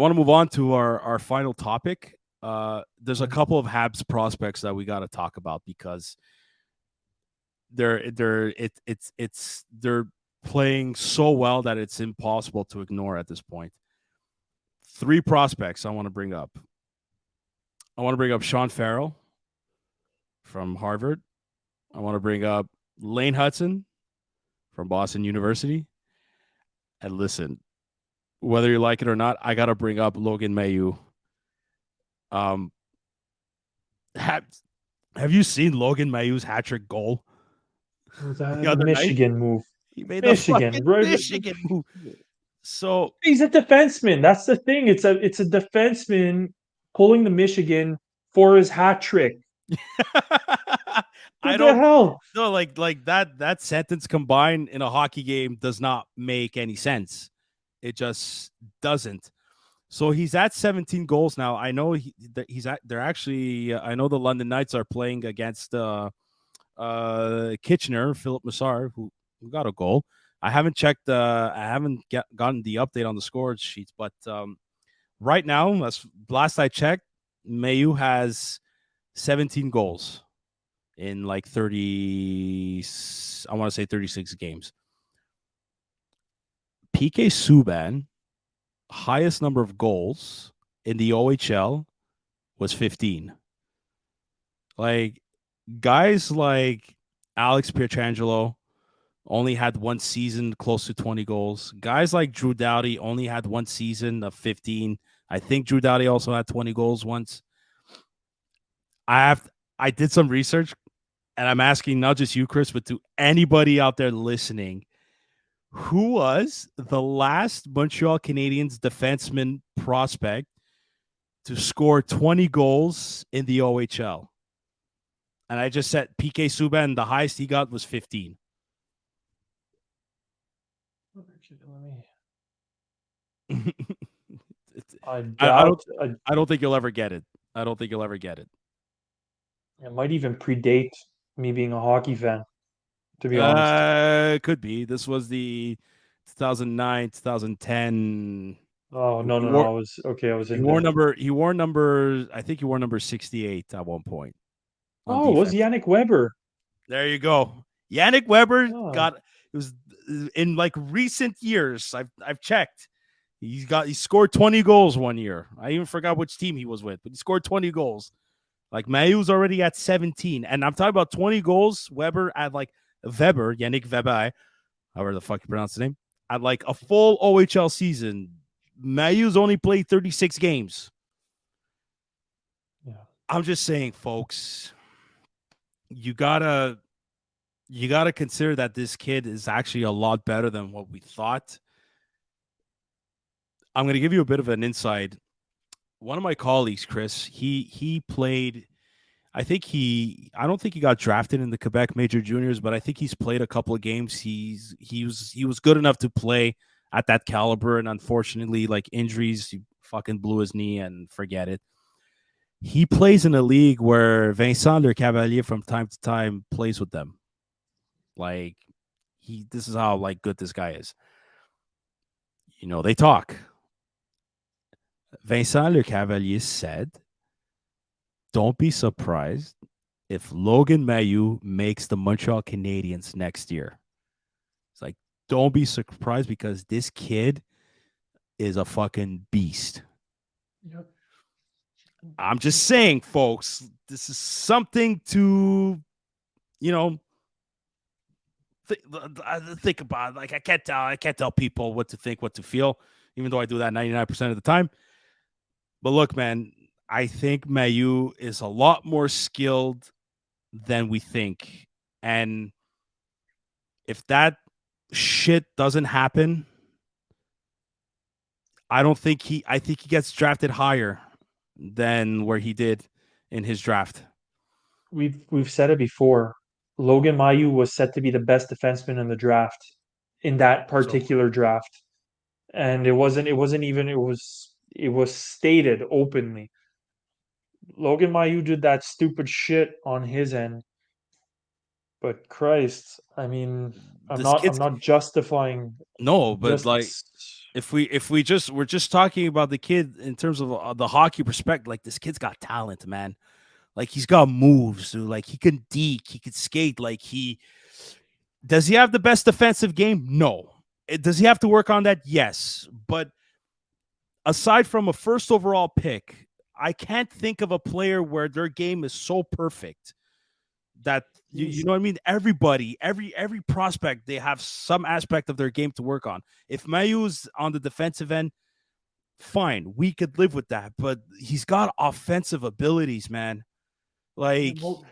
want to move on to our final topic. There's a couple of Habs prospects that we got to talk about because they're playing so well that it's impossible to ignore at this point. 3 prospects I want to bring up. I want to bring up Sean Farrell from Harvard. I want to bring up Lane Hutson from Boston University. And listen, whether you like it or not, I got to bring up Logan Mailloux. Have you seen Logan Mailloux's hat-trick goal? The Michigan move. He made the fucking Michigan move. So he's a defenseman. That's the thing. It's a defenseman pulling the Michigan for his hat trick. I don't know. Like that sentence combined in a hockey game does not make any sense. It just doesn't. So he's at 17 goals now. I know they're actually. I know the London Knights are playing against Kitchener, Philip Massar, who got a goal. I haven't checked. I haven't gotten the update on the score sheets, but right now, last I checked, Mailloux has 17 goals in like 30. I want to say 36 games. PK Subban, highest number of goals in the OHL was 15. Like guys like Alex Pietrangelo only had one season close to 20 goals. Guys like Drew Doughty only had one season of 15. I think Drew Doughty also had 20 goals once. I did some research, and I'm asking not just you, Chris, but to anybody out there listening, who was the last Montreal Canadiens defenseman prospect to score 20 goals in the OHL? And I just said PK Subban, the highest he got was 15. I don't think you'll ever get it. I don't think you'll ever get it. It might even predate me being a hockey fan, to be honest. It could be. This was the 2009, 2010. Oh, no. I was in He wore number, I think he wore number 68 at one point. Oh, it was Yannick Weber. There you go. Yannick Weber it was in like recent years. I've checked. He scored 20 goals one year. I even forgot which team he was with, but he scored 20 goals. Like Mailloux's already at 17. And I'm talking about 20 goals. Weber at like Yannick Weber, however the fuck you pronounce the name, at like a full OHL season. Mailloux's only played 36 games. Yeah. I'm just saying, folks, you gotta consider that this kid is actually a lot better than what we thought. I'm going to give you a bit of an insight. One of my colleagues, Chris, he played. I don't think he got drafted in the Quebec Major Juniors, but I think he's played a couple of games. He was good enough to play at that caliber, and unfortunately, like injuries, he fucking blew his knee and forget it. He plays in a league where Vincent Lecavalier from time to time plays with them. Like this is how like good this guy is. You know, they talk. Vincent Lecavalier said, don't be surprised if Logan Mailloux makes the Montreal Canadiens next year. It's like, don't be surprised because this kid is a fucking beast. Yep. I'm just saying, folks, this is something to, think about. Like, I can't tell people what to think, what to feel, even though I do that 99% of the time. But look, man, I think Mailloux is a lot more skilled than we think. And if that shit doesn't happen, I think he gets drafted higher than where he did in his draft. We've said it before. Logan Mailloux was set to be the best defenseman in the draft, in that particular draft. And it was stated openly. Logan Mailloux did that stupid shit on his end. But Christ, I mean, I'm not justifying. No, but we're just talking about the kid in terms of the hockey perspective, like this kid's got talent, man. Like he's got moves, dude. Like he can deke, he can skate. Like he does he have the best defensive game? No. Does he have to work on that? Yes. But aside from a first overall pick, I can't think of a player where their game is so perfect that you He's know what I mean. Everybody, every prospect, they have some aspect of their game to work on. If Mailloux's on the defensive end, fine, we could live with that. But he's got offensive abilities, man. yeah, Like, well,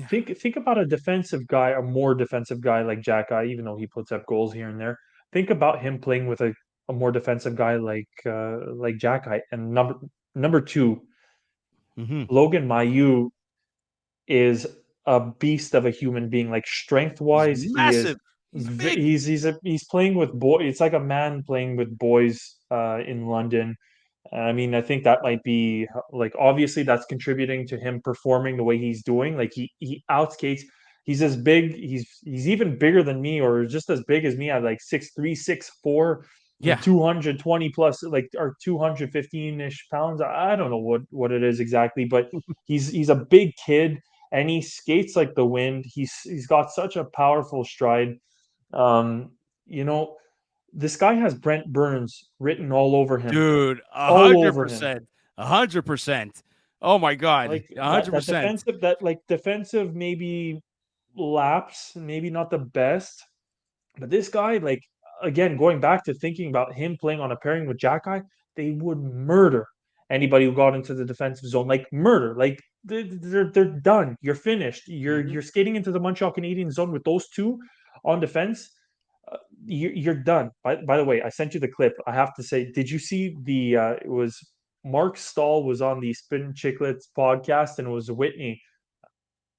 think about a defensive guy, a more defensive guy like Xhekaj, even though he puts up goals here and there. Think about him playing with a more defensive guy like Xhekaj. And number two, mm-hmm. Logan Mailloux is a beast of a human being. Like strength He's wise, he is massive. He's big. he's playing with boy. It's like a man playing with boys in London. I mean, I think that might be like obviously that's contributing to him performing the way he's doing. Like he outskates. He's as big. He's even bigger than me, or just as big as me at like 6'3", 6'4", Yeah. 220 plus, like or 215-ish pounds. I don't know what it is exactly, but he's a big kid and he skates like the wind. He's got such a powerful stride. Um, you know, this guy has Brent Burns written all over him, Dude, all over him. 100%. 100%. Oh my God. Like that 100%. defensive maybe lapse, maybe not the best, but this guy, like again, going back to thinking about him playing on a pairing with Xhekaj, they would murder anybody who got into the defensive zone, like murder. Like they're done. You're finished. Mm-hmm. You're skating into the Montreal Canadiens zone with those two on defense. You're done. By the way, I sent you the clip. I have to say, did you see the? It was Mark Stahl was on the Spin Chicklets podcast, and it was Whitney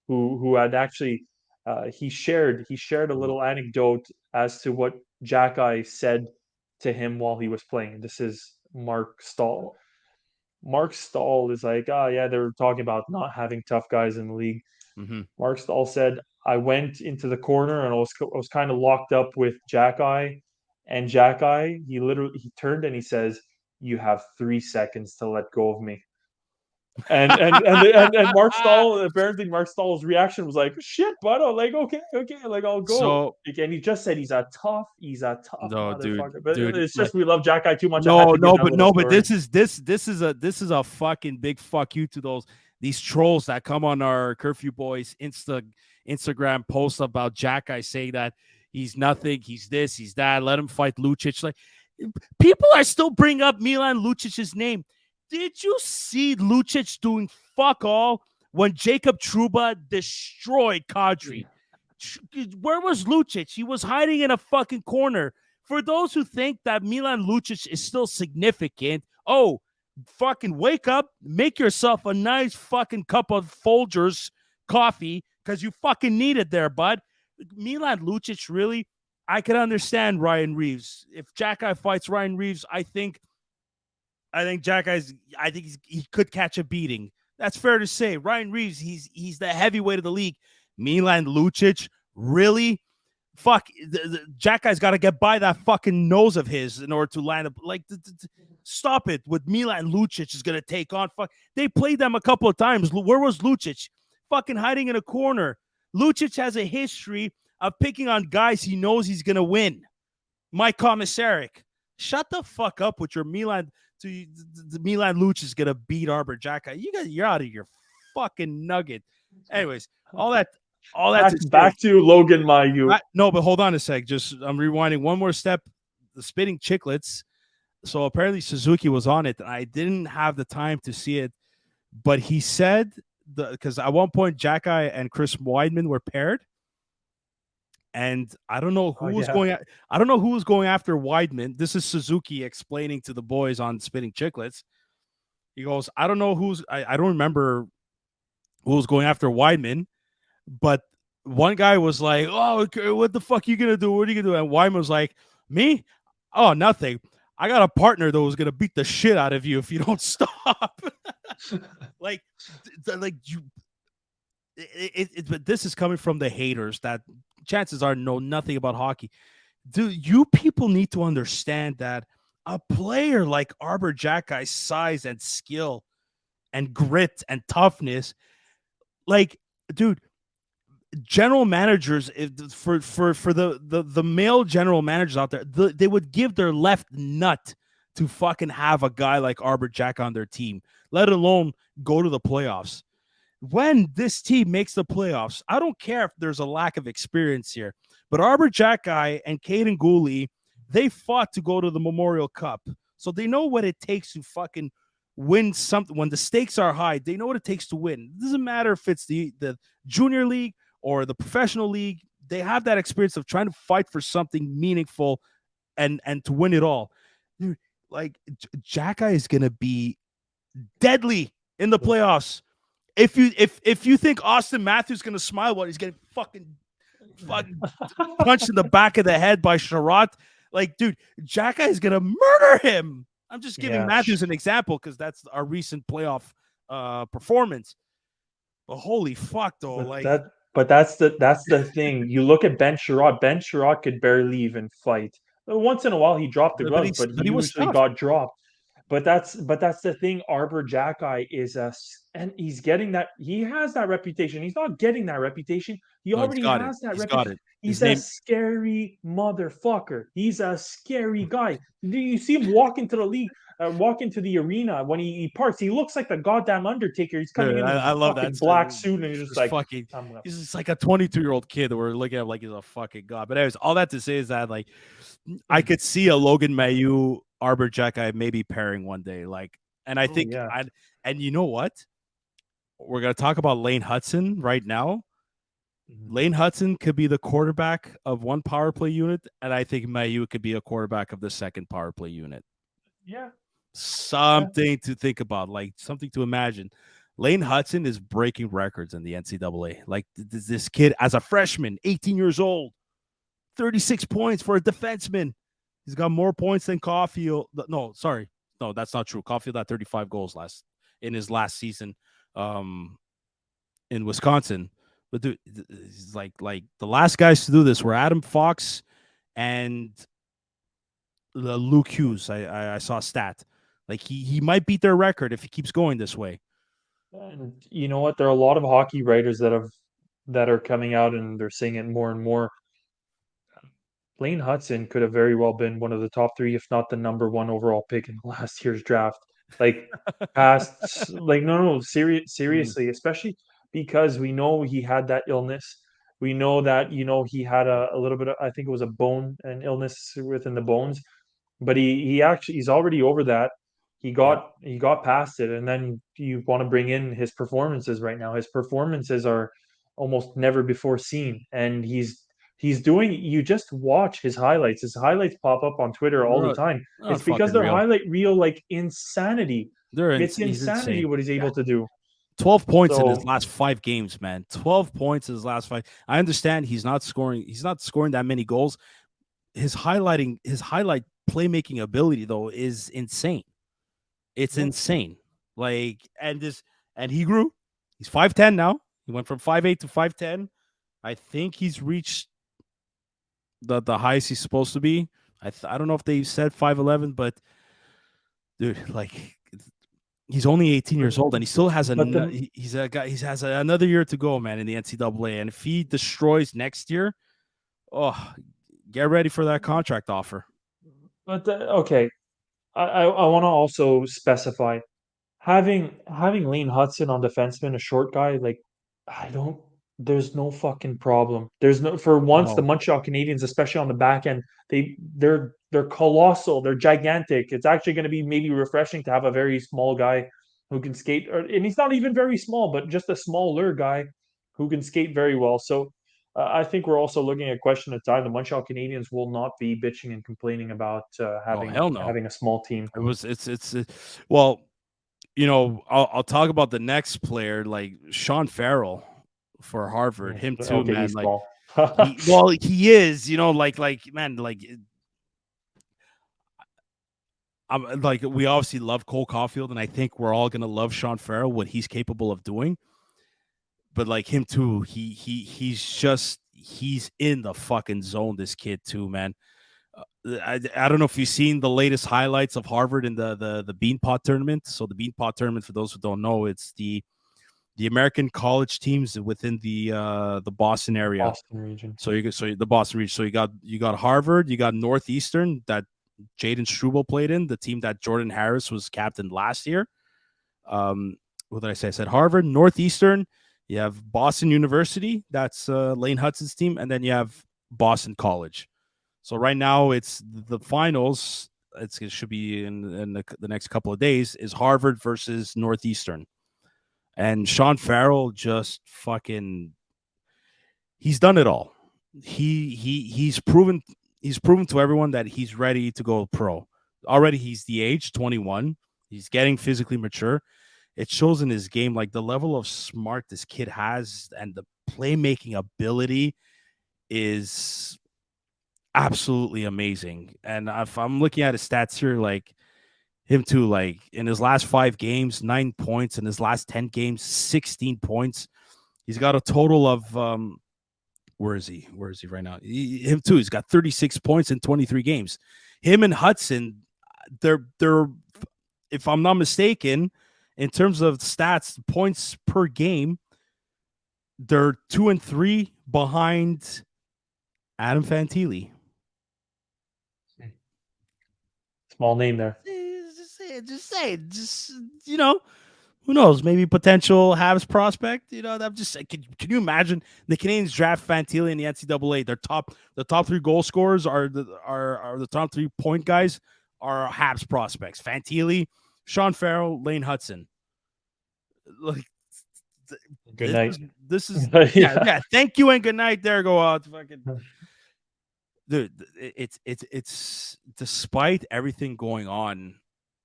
who had actually he shared a little anecdote as to what Xhekaj said to him while he was playing. This is Mark Stahl. Mark Stahl is like, oh yeah, they were talking about not having tough guys in the league. Mm-hmm. Mark Stahl said, I went into the corner and I was kind of locked up with Xhekaj, and Xhekaj, he turned and he says, "You have 3 seconds to let go of me." And Mark Stahl, apparently Mark Stahl's reaction was like, "Shit, but I'm like, okay, like I'll go." So, And he just said he's a tough no, motherfucker. But dude, it's like, just we love Xhekaj too much. I had no, to give no, that but little no, but story. this is a fucking big fuck you to these trolls that come on our Curfew Boys Instagram post about Jack. I say that he's nothing, he's this, he's that. Let him fight Lucic. Like people are still bringing up Milan Lucic's name. Did you see Lucic doing fuck all when Jacob Trouba destroyed Kadri? Where was Lucic? He was hiding in a fucking corner. For those who think that Milan Lucic is still significant, oh, fucking wake up, make yourself a nice fucking cup of Folgers coffee because you fucking need it there, bud. Milan Lucic, really, I can understand Ryan Reeves. If Xhekaj fights Ryan Reeves, I think he could catch a beating. That's fair to say. Ryan Reeves, he's the heavyweight of the league. Milan Lucic, really? Fuck, Xhekaj's got to get by that fucking nose of his in order to land up. Like, stop it. With Milan Lucic is gonna take on. Fuck, they played them a couple of times. Where was Lucic? Fucking hiding in a corner. Lucic has a history of picking on guys he knows he's gonna win. Mike Komisarek, shut the fuck up with your Milan. The Milan Lucic is gonna beat Arber Xhekaj. You're out of your fucking nugget. Anyways, all that to say, Back to Logan Mailloux. no, but hold on a sec. Just I'm rewinding one more step. The spitting chicklets. So apparently Suzuki was on it. I didn't have the time to see it, but he said because at one point Xhekaj and Chris Weidman were paired, and I don't know who was Yeah. going. I don't know who was going after Weidman. This is Suzuki explaining to the boys on spitting chicklets. He goes, I don't know who's. I don't remember who was going after Weidman, but one guy was like, "Oh, okay, what the fuck you gonna do? What are you gonna do?" And Wyman was like, "Me? Oh, nothing. I got a partner that was gonna beat the shit out of you if you don't stop." like, like you. But this is coming from the haters that chances are know nothing about hockey. Do you people need to understand that a player like Arber Xhekaj's size and skill and grit and toughness, like, dude, general managers, for the male general managers out there, they would give their left nut to fucking have a guy like Arber Xhekaj on their team, let alone go to the playoffs. When this team makes the playoffs, I don't care if there's a lack of experience here, but Arber Xhekaj and Caden Gooley, they fought to go to the Memorial Cup, so they know what it takes to fucking win something. When the stakes are high, they know what it takes to win. It doesn't matter if it's the junior league or the professional league. They have that experience of trying to fight for something meaningful and to win it all. Dude, like, Xhekaj is gonna be deadly in the playoffs. If you think Austin Matthews is gonna smile while he's getting fucking punched in the back of the head by Sherratt, like, dude, Xhekaj is gonna murder him. I'm just giving Yeah. Matthews an example because that's our recent playoff performance. But holy fuck, though, But like, that's the thing. You look at Ben Sherratt. Ben Sherratt could barely even fight. Once in a while, he dropped the gloves, but he but he was usually tough. got dropped. But that's the thing. Arber Xhekaj is and he's getting that. He has that reputation. He's not getting that reputation. He No, he's already got it. has that He's got reputation. it. His He's a name. scary motherfucker. He's a scary guy. Do you see him walk into the league? Walk into the arena when he parks. He looks like the goddamn Undertaker. He's coming Dude, in I his love that. fucking black suit, and he's just Just like, fucking. I'm gonna. He's just like a 22-year-old kid that we're looking at like he's a fucking god. But anyways, all that to say is that, like, I could see a Logan Mailloux, Arber Xhekaj maybe pairing one day. Like, and I Oh think yeah. and you know what? We're gonna talk about Lane Hutson right now. Mhm. Lane Hutson could be the quarterback of one power play unit, and I think Mailloux could be a quarterback of the second power play unit. Yeah. Yeah. Something to think about, like something to imagine. Lane Hutson is breaking records in the NCAA. Like, this kid, as a freshman, 18 years old, 36 points for a defenseman. He's got more points than Caulfield. No, sorry. No, that's not true. Caulfield had 35 goals in his last season in Wisconsin. But dude, it's like the last guys to do this were Adam Fox and Luke Hughes. I saw a stat. Like, he might beat their record if he keeps going this way. And you know what? There are a lot of hockey writers that are coming out and they're saying it more and more. Lane Hutson could have very well been one of the top three, if not the number one overall pick in last year's draft. Like, like, no, Mm, seriously, especially because we know he had that illness. We know that, he had a little bit of, I think it was an illness within the bones, but he's already over that. He yep. got past it, and then you want to bring in his performances right now. His performances are almost never before seen, and he's doing. You just watch his highlights. His highlights pop up on Twitter all the time. They're not It's because fucking they're real. highlight reel like insanity. It's He's insanity insane. what he's Yeah. able to do. 12 points in his So last 5 games, man. 12 points in his last five. I understand he's not scoring. He's not scoring that many goals. His highlight playmaking ability, though, is insane. It's yeah, insane. Like, and he grew. He's 5'10" now. He went from 5'8" to 5'10". I think he's reached the highest he's supposed to be. I don't know if they said 5'11", but dude, like, he's only 18 but years old and he still has but the he's a guy. He has another year to go, man, in the NCAA. And if he destroys next year, oh, get ready for that contract offer. okay. I want to also specify having Lane Hutson on defenseman, a short guy, like I don't. There's no fucking problem. There's no for once the No, Montreal Canadiens, especially on the back end, they're colossal. They're gigantic. It's actually going to be maybe refreshing to have a very small guy who can skate, and he's not even very small, but just a smaller guy who can skate very well. So I think we're also looking at a question of time. The Montreal Canadiens will not be bitching and complaining about oh having hell no. having a small team. Well, I'll talk about the next player, like Sean Farrell for Harvard. Him too, Okay, man. he's Like, small. he is, like, man, like, I'm like, we obviously love Cole Caulfield, and I think we're all gonna love Sean Farrell, what he's capable of doing. But like him too, he's in the fucking zone. This kid too, man. I don't know if you've seen the latest highlights of Harvard in the Beanpot tournament. So the Beanpot tournament, for those who don't know, it's the American college teams within the Boston area. Boston region. So the Boston region. So you got Harvard, you got Northeastern that Jaden Struble played in, the team that Jordan Harris was captain last year. What did I say? I said Harvard, Northeastern. You have Boston University, that's Lane Hutson's team, and then you have Boston College. So right now it's the finals. It should be in the next couple of days. Is Harvard versus Northeastern, and Sean Farrell just fucking he's done it all. He's proven to everyone that he's ready to go pro. Already he's the age 21. He's getting physically mature. It shows in his game like the level of smart this kid has and the playmaking ability is absolutely amazing. And if I'm looking at his stats here, like him too, like in his last 5 games, 9 points. In his last 10 games, 16 points. He's got a total of where is he? Where is he right now? Him too. He's got 36 points in 23 games. Him and Hutson, they're if I'm not mistaken, in terms of stats, points per game, they're 2 and 3 behind Adam Fantilli. Small name there. Just say it. Just say it. Just who knows? Maybe potential Habs prospect. I'm just saying. Can you imagine the Canadians draft Fantilli in the NCAA? The top 3 goal scorers are the top 3 point guys are Habs prospects. Fantilli, Sean Farrell, Lane Hutson. Like Good night. This is Yeah. yeah. Thank you and good night. There go out. Fucking dude. It's despite everything going on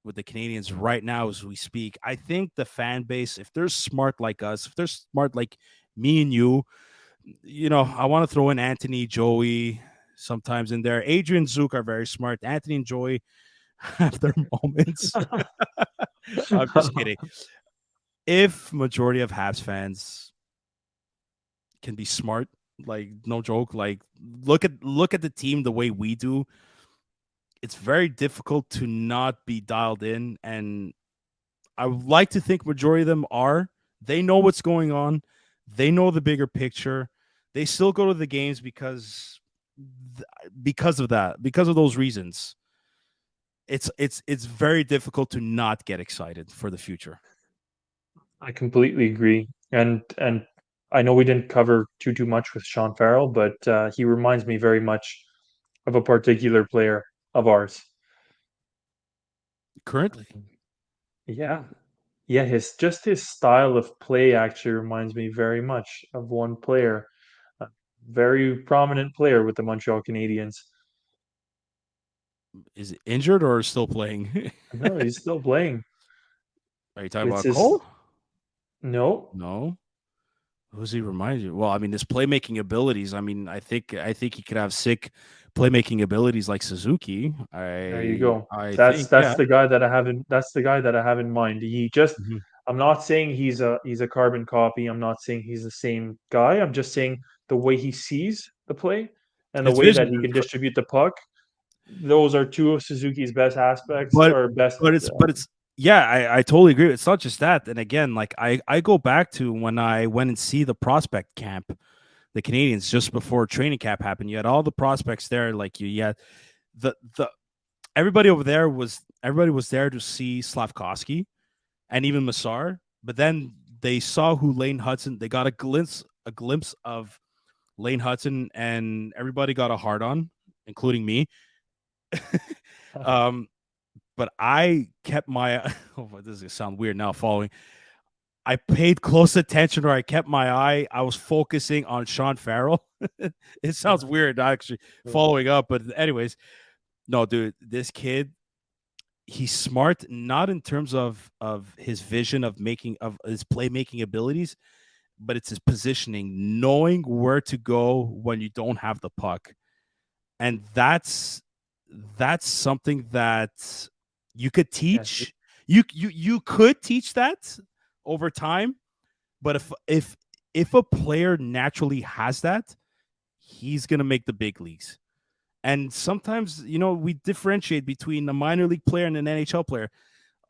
with the Canadians right now as we speak, I think the fan base, if they're smart like us, if they're smart like me and you, I want to throw in Anthony, Joey sometimes in there. Adrian, Zook are very smart. Anthony and Joey have their moments. I'm just kidding. If majority of Habs fans can be smart, like no joke, like look at the team the way we do, it's very difficult to not be dialed in. And I would like to think majority of them are. They know what's going on. They know the bigger picture. They still go to the games because of that, because of those reasons. It's very difficult to not get excited for the future. I completely agree. And I know we didn't cover too much with Sean Farrell, but he reminds me very much of a particular player of ours. Currently, Yeah. Yeah, his style of play actually reminds me very much of one player, a very prominent player with the Montreal Canadiens. is it injured or still playing? No, he's still playing. Are you talking It's about his Cole? no. No. Who's he remind you? Well, I mean, his playmaking abilities. I mean, I think he could have sick playmaking abilities like Suzuki. There you I go. I That's think that's yeah. the guy that I have in that's the guy that I have in mind. He just Mhm. I'm not saying he's a carbon copy. I'm not saying he's the same guy. I'm just saying the way he sees the play and the His way vision that he is, can distribute the puck. Those are two of Suzuki's best aspects but or best but it's yeah. I totally agree. It's not just that. And again, like I go back to when I went and see the prospect camp, the Canadians just before training camp happened. You had all the prospects there. Like you had the everybody was there to see Slavkovsky and even Massar. But then they saw who Lane Hutson. They got a glimpse of Lane Hutson, and everybody got a hard on, including me. um, but I kept my. Oh, this is gonna sound weird now. Following, I paid close attention, or I kept my eye. I was focusing on Sean Farrell. It sounds weird, actually, following up, but anyways, no, dude, this kid, he's smart, not in terms of his vision of his playmaking abilities, but it's his positioning, knowing where to go when you don't have the puck. And that's something that you could yeah, teach. You could teach that over time, but if a player naturally has that, he's gonna make the big leagues. And sometimes, we differentiate between a minor league player and an NHL player.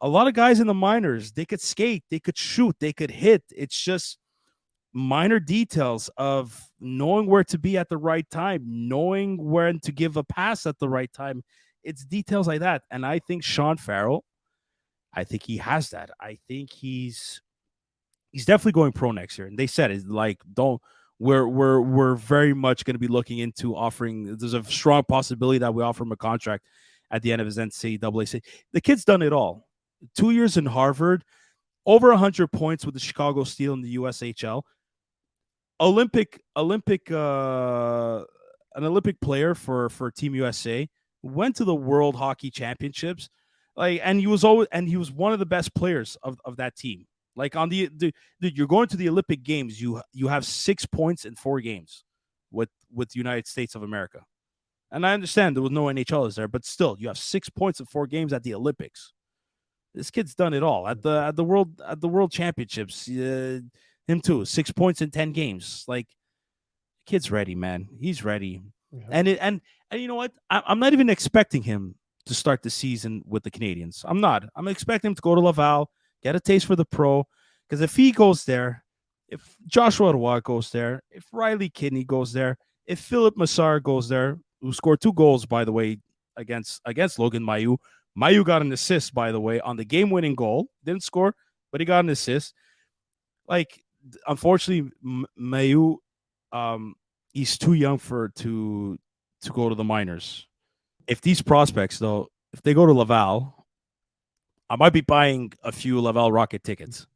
A lot of guys in the minors, they could skate, they could shoot, they could hit. It's just minor details of knowing where to be at the right time, knowing when to give a pass at the right time. It's details like that. And I think Sean Farrell, I think he has that. I think he's definitely going pro next year. And they said it like, don't we're very much going to be looking into offering. There's a strong possibility that we offer him a contract at the end of his NCAA. The kid's done it all. 2 years in Harvard, over 100 points with the Chicago Steel in the USHL. An Olympic player for Team USA, went to the World Hockey Championships, and he was one of the best players of that team. Like on dude, you're going to the Olympic Games, you have 6 points in 4 games with the United States of America. And I understand there was no NHLers there, but still, you have 6 points in 4 games at the Olympics. This kid's done it all at the World Championships. Him too, 6 points in 10 games. Like, kid's ready, man. He's ready. Yeah. And you know what? I'm not even expecting him to start the season with the Canadians. I'm not. I'm expecting him to go to Laval, get a taste for the pro. Because if he goes there, if Joshua Roy goes there, if Riley Kidney goes there, if Philip Massar goes there, who scored 2 goals, by the way, against Logan Mailloux. Mailloux got an assist, by the way, on the game-winning goal. Didn't score, but he got an assist. Like, unfortunately, Mailloux, he's too young to go to the minors. If these prospects, though, if they go to Laval, I might be buying a few Laval Rocket tickets.